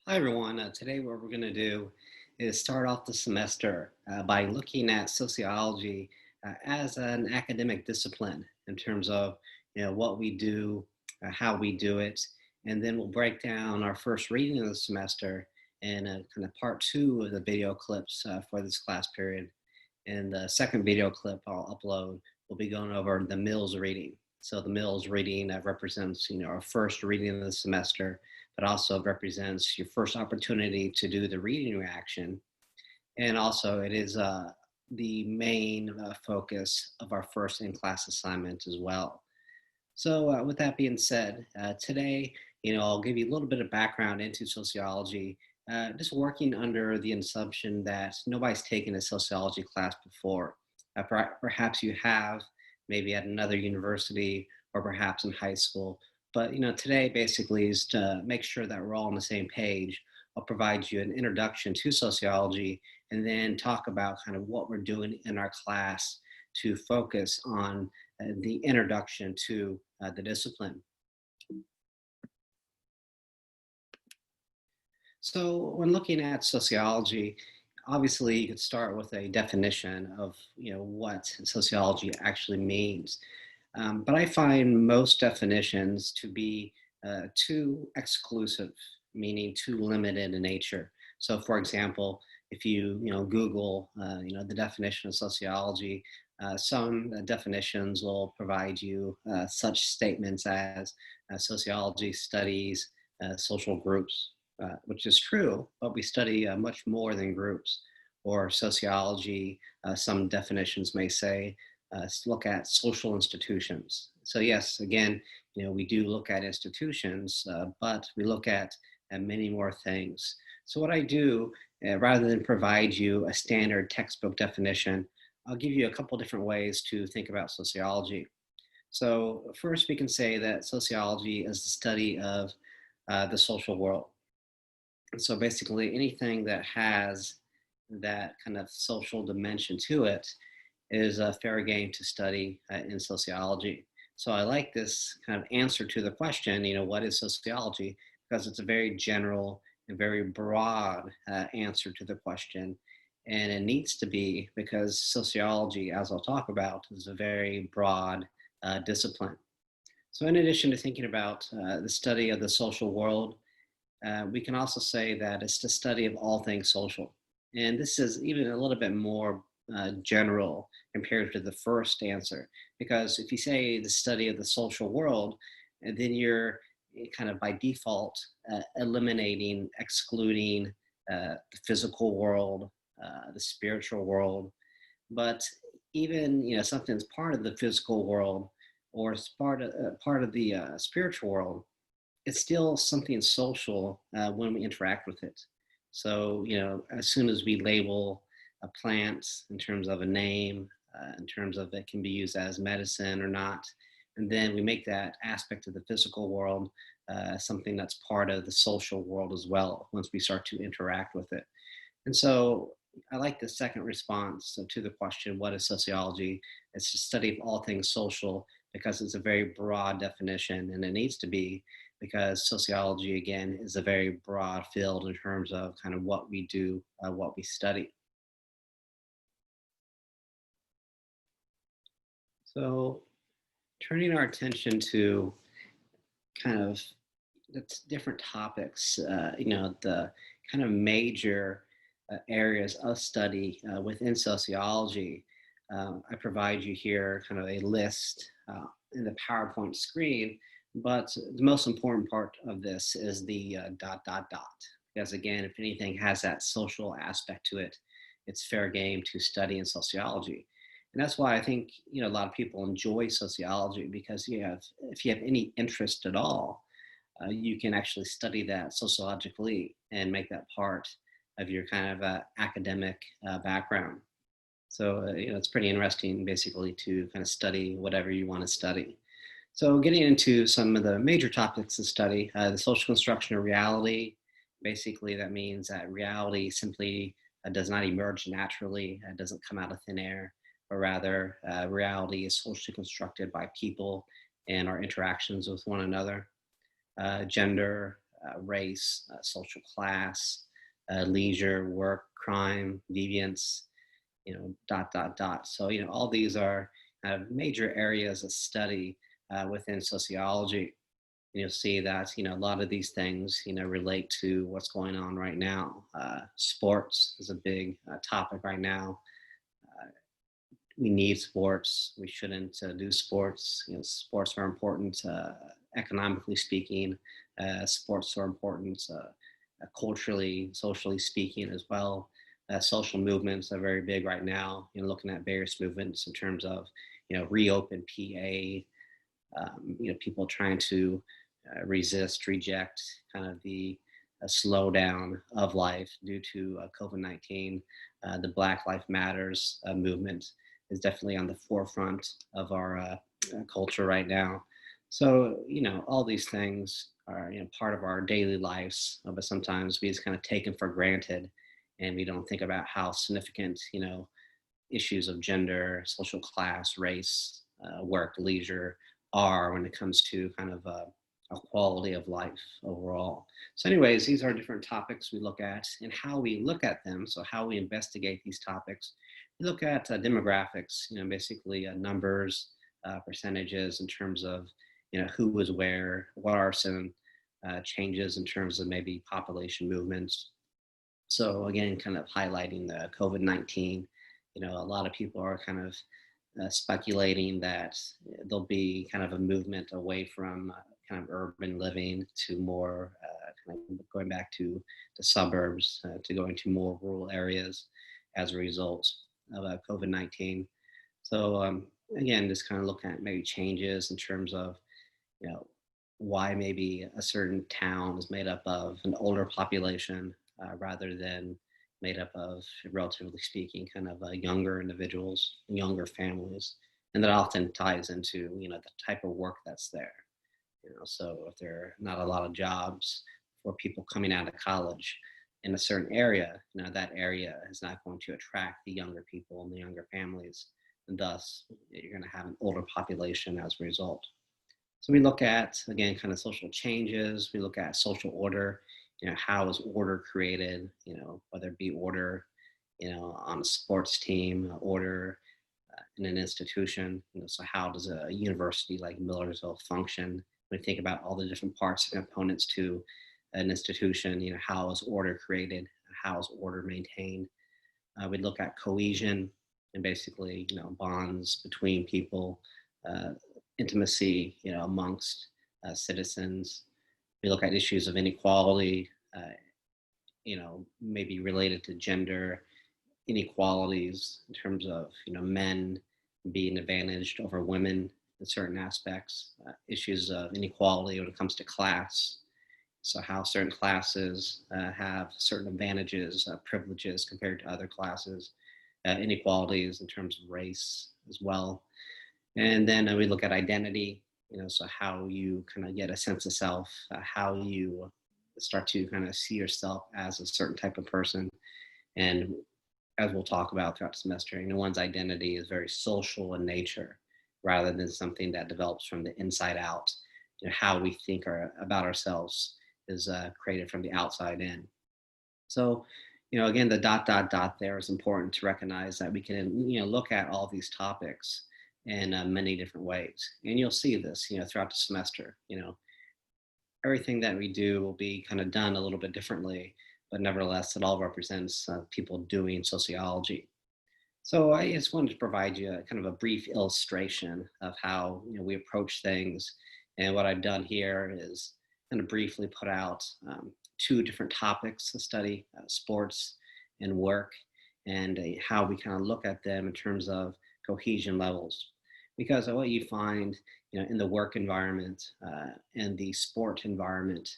Hi everyone. Today what we're going to do is start off the semester by looking at sociology as an academic discipline in terms of what we do, how we do it, and then we'll break down our first reading of the semester in kind of part two of the video clips for this class period. And the second video clip I'll upload will be going over the Mills reading. So the Mills reading represents our first reading of the semester, but also represents your first opportunity to do the reading reaction. And also it is the main focus of our first in-class assignment as well. So with that being said, today, I'll give you a little bit of background into sociology, just working under the assumption that nobody's taken a sociology class before. Perhaps you have, maybe at another university or perhaps in high school. But today basically is to make sure that we're all on the same page. I'll provide you an introduction to sociology and then talk about kind of what we're doing in our class to focus on the introduction to the discipline. So when looking at sociology, obviously you could start with a definition of what sociology actually means. But I find most definitions to be too exclusive, meaning too limited in nature. So for example, if you Google the definition of sociology, some definitions will provide you such statements as sociology studies social groups, which is true, but we study much more than groups. Or sociology, some definitions may say, look at social institutions. So yes, again, we do look at institutions, but we look at many more things. So what I do, rather than provide you a standard textbook definition, I'll give you a couple different ways to think about sociology. So first we can say that sociology is the study of the social world. So basically anything that has that kind of social dimension to it is a fair game to study in sociology. So I like this kind of answer to the question, what is sociology? Because it's a very general and very broad answer to the question. And it needs to be because sociology, as I'll talk about, is a very broad discipline. So in addition to thinking about the study of the social world, we can also say that it's the study of all things social. And this is even a little bit more general compared to the first answer, because if you say the study of the social world, then you're kind of by default eliminating, excluding the physical world, the spiritual world. But even something that's part of the physical world or it's part of the spiritual world, it's still something social when we interact with it. So, as soon as we label a plant in terms of a name, in terms of it can be used as medicine or not, and then we make that aspect of the physical world something that's part of the social world as well once we start to interact with it. And so I like the second response to the question, what is sociology? It's the study of all things social because it's a very broad definition and it needs to be because sociology, again, is a very broad field in terms of kind of what we do, what we study. So turning our attention to kind of the different topics, the kind of major areas of study within sociology. I provide you here kind of a list in the PowerPoint screen, but the most important part of this is the ... Because again, if anything has that social aspect to it, it's fair game to study in sociology. And that's why I think, a lot of people enjoy sociology because if you have any interest at all, you can actually study that sociologically and make that part of your kind of academic background. So, it's pretty interesting basically to kind of study whatever you want to study. So getting into some of the major topics to study, the social construction of reality, basically that means that reality simply does not emerge naturally, doesn't come out of thin air, but rather reality is socially constructed by people and our interactions with one another. Gender, race, social class, leisure, work, crime, deviance, dot, dot, dot. So, all these are major areas of study within sociology. You'll see that, a lot of these things, relate to what's going on right now. Sports is a big topic right now. Uh, we need sports. We shouldn't do sports. Sports are important economically speaking. Sports are important culturally, socially speaking as well. Social movements are very big right now. Looking at various movements in terms of, reopen PA. People trying to resist, reject kind of the slowdown of life due to COVID-19. The Black Lives Matters movement is definitely on the forefront of our culture right now. So, all these things are, part of our daily lives, but sometimes we just kind of take them for granted and we don't think about how significant, issues of gender, social class, race, work, leisure are when it comes to kind of a quality of life overall. So, anyways, these are different topics we look at and how we look at them. So, how we investigate these topics. We look at demographics, basically numbers, percentages in terms of, who was where, what are some changes in terms of maybe population movements. So again, kind of highlighting the COVID-19, a lot of people are kind of speculating that there'll be kind of a movement away from kind of urban living to more kind of going back to the suburbs, to going to more rural areas as a result of COVID-19. So again, just kind of looking at maybe changes in terms of, you know, why maybe a certain town is made up of an older population rather than made up of, relatively speaking, kind of younger individuals, younger families, and that often ties into the type of work that's there. So if there are not a lot of jobs for people coming out of college in a certain area, that area is not going to attract the younger people and the younger families, and thus you're going to have an older population as a result. So we look at, again, kind of social changes. We look at social order, how is order created, whether it be order, on a sports team, order in an institution, so how does a university like Millersville function? When we think about all the different parts and components to an institution, how is order created? How is order maintained? We look at cohesion and basically, bonds between people, uh, intimacy, amongst citizens. We look at issues of inequality, maybe related to gender inequalities in terms of, men being advantaged over women in certain aspects, issues of inequality when it comes to class. So how certain classes have certain advantages, privileges compared to other classes, inequalities in terms of race as well. And then we look at identity, so how you kind of get a sense of self, how you start to kind of see yourself as a certain type of person. And as we'll talk about throughout the semester, one's identity is very social in nature rather than something that develops from the inside out. How we think about ourselves is created from the outside in. So, again, the dot, dot, dot there is important to recognize that we can, look at all these topics in many different ways. And you'll see this, throughout the semester, everything that we do will be kind of done a little bit differently, but nevertheless, it all represents people doing sociology. So I just wanted to provide you a kind of a brief illustration of how we approach things. And what I've done here is kind of briefly put out two different topics to study, sports and work, and how we kind of look at them in terms of cohesion levels. Because what you find in the work environment and the sport environment,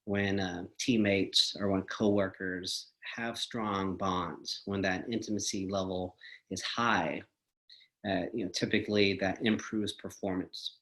when teammates or when coworkers have strong bonds, when that intimacy level is high, typically that improves performance.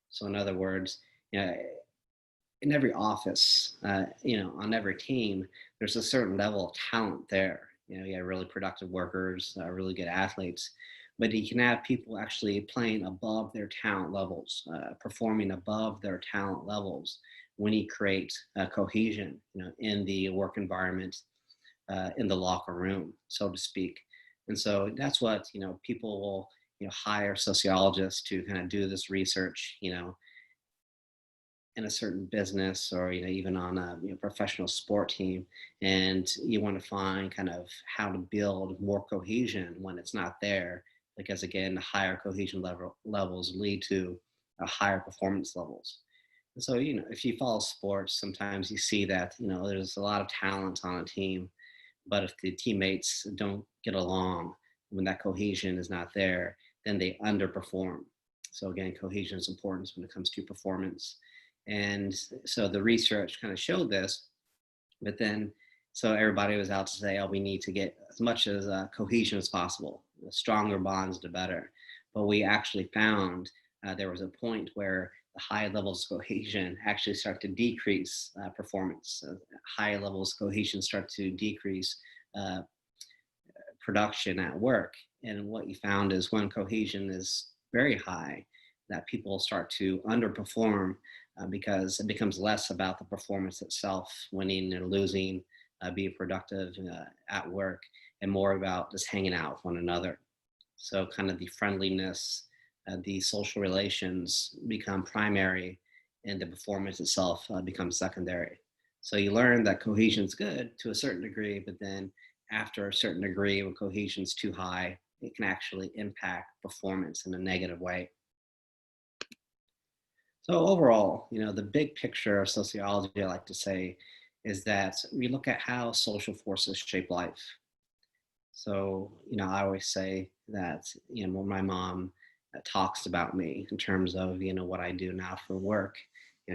So in other words, in every office, on every team, there's a certain level of talent there. You have really productive workers, really good athletes, but you can have people actually playing above their talent levels, performing above their talent levels, when you create cohesion, in the work environment, in the locker room, so to speak. And so that's what, people will, hire sociologists to kind of do this research, in a certain business, or, even on a professional sport team. And you want to find kind of how to build more cohesion when it's not there, because again, the higher cohesion levels lead to higher performance levels. And so, if you follow sports, sometimes you see that, there's a lot of talent on a team, but if the teammates don't get along, when that cohesion is not there, then they underperform. So again, cohesion is important when it comes to performance. And so the research kind of showed this, but then so everybody was out to say, oh, we need to get as much as cohesion as possible. The stronger bonds, the better. But we actually found there was a point where the high levels of cohesion actually start to decrease performance. High levels of cohesion start to decrease uh, production at work. And what you found is when cohesion is very high, that people start to underperform because it becomes less about the performance itself, winning or losing, being productive at work, and more about just hanging out with one another. So kind of the friendliness, the social relations become primary, and the performance itself becomes secondary. So you learn that cohesion is good to a certain degree, but then after a certain degree, when cohesion is too high, it can actually impact performance in a negative way. So overall, the big picture of sociology, I like to say, is that we look at how social forces shape life. So, I always say that, when my mom talks about me in terms of, what I do now for work,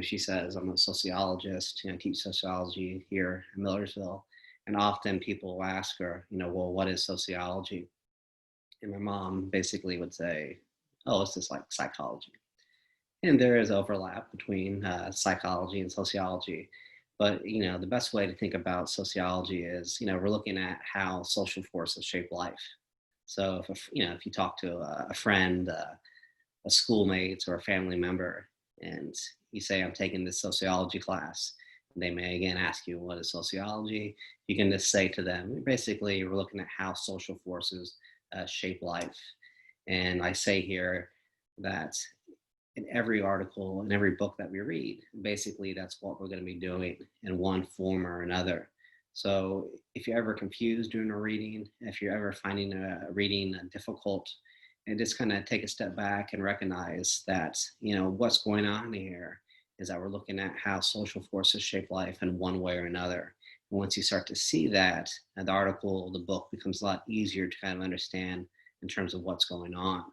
she says I'm a sociologist, I teach sociology here in Millersville. And often people will ask her, well, what is sociology? And my mom basically would say, oh, it's just like psychology. And there is overlap between psychology and sociology. But, the best way to think about sociology is, we're looking at how social forces shape life. So if you talk to a friend, a schoolmate, or a family member, and you say, I'm taking this sociology class, they may again ask you, what is sociology? You can just say to them, basically, we're looking at how social forces shape life. And I say here that in every article, in every book that we read, basically that's what we're going to be doing in one form or another. So if you're ever confused during a reading, if you're ever finding a reading difficult, and just kind of take a step back and recognize that, what's going on here is that we're looking at how social forces shape life in one way or another. And once you start to see that, the article, the book becomes a lot easier to kind of understand in terms of what's going on.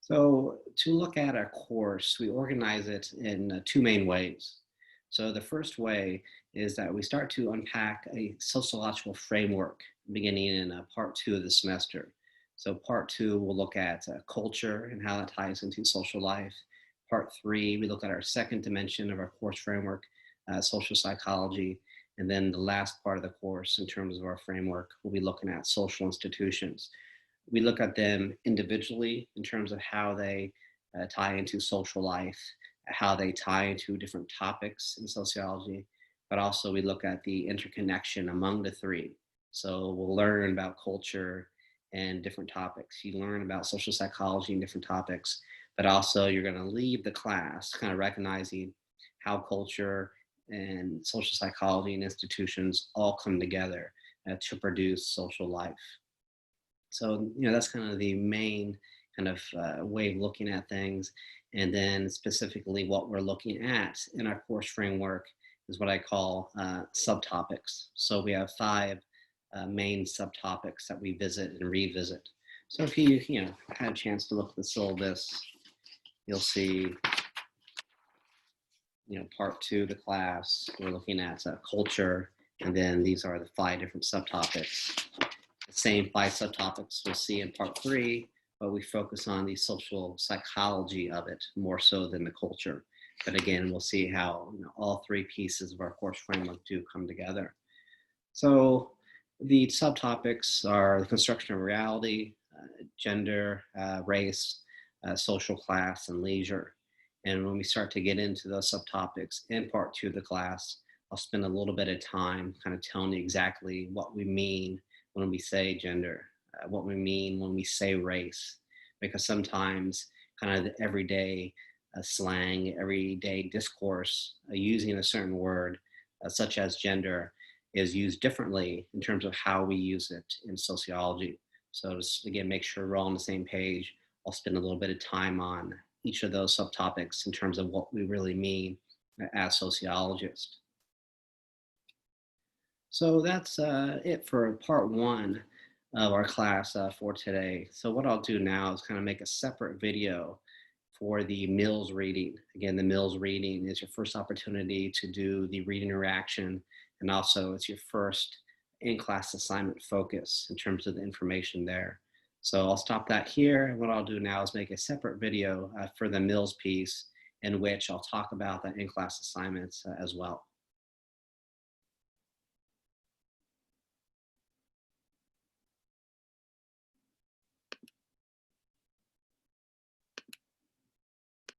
So to look at our course, we organize it in two main ways. So the first way is that we start to unpack a sociological framework beginning in part 2 of the semester. So part 2, we'll look at culture and how that ties into social life. Part 3, we look at our second dimension of our course framework, social psychology. And then the last part of the course in terms of our framework, we'll be looking at social institutions. We look at them individually in terms of how they tie into social life, how they tie into different topics in sociology, but also we look at the interconnection among the three. So we'll learn about culture and different topics. You learn about social psychology and different topics, but also you're going to leave the class kind of recognizing how culture and social psychology and institutions all come together to produce social life. So, that's kind of the main kind of way of looking at things. And then specifically what we're looking at in our course framework is what I call subtopics. So we have 5 main subtopics that we visit and revisit. So if you, had a chance to look at the syllabus, you'll see, part 2 of the class, we're looking at culture, and then these are the 5 different subtopics. The same 5 subtopics we'll see in part 3, but we focus on the social psychology of it more so than the culture. But again, we'll see how all 3 pieces of our course framework do come together. So the subtopics are the construction of reality, gender, race, social class, and leisure. And when we start to get into those subtopics in part two of the class, I'll spend a little bit of time kind of telling you exactly what we mean when we say gender, what we mean when we say race, because sometimes kind of the everyday slang, everyday discourse using a certain word, such as gender, is used differently in terms of how we use it in sociology. So to, again, make sure we're all on the same page, I'll spend a little bit of time on each of those subtopics in terms of what we really mean as sociologists. So that's it for part one of our class for today. So what I'll do now is kind of make a separate video for the Mills reading. Again, the Mills reading is your first opportunity to do the reading interaction, and also it's your first in-class assignment focus in terms of the information there. So I'll stop that here, and what I'll do now is make a separate video for the Mills piece in which I'll talk about the in-class assignments as well.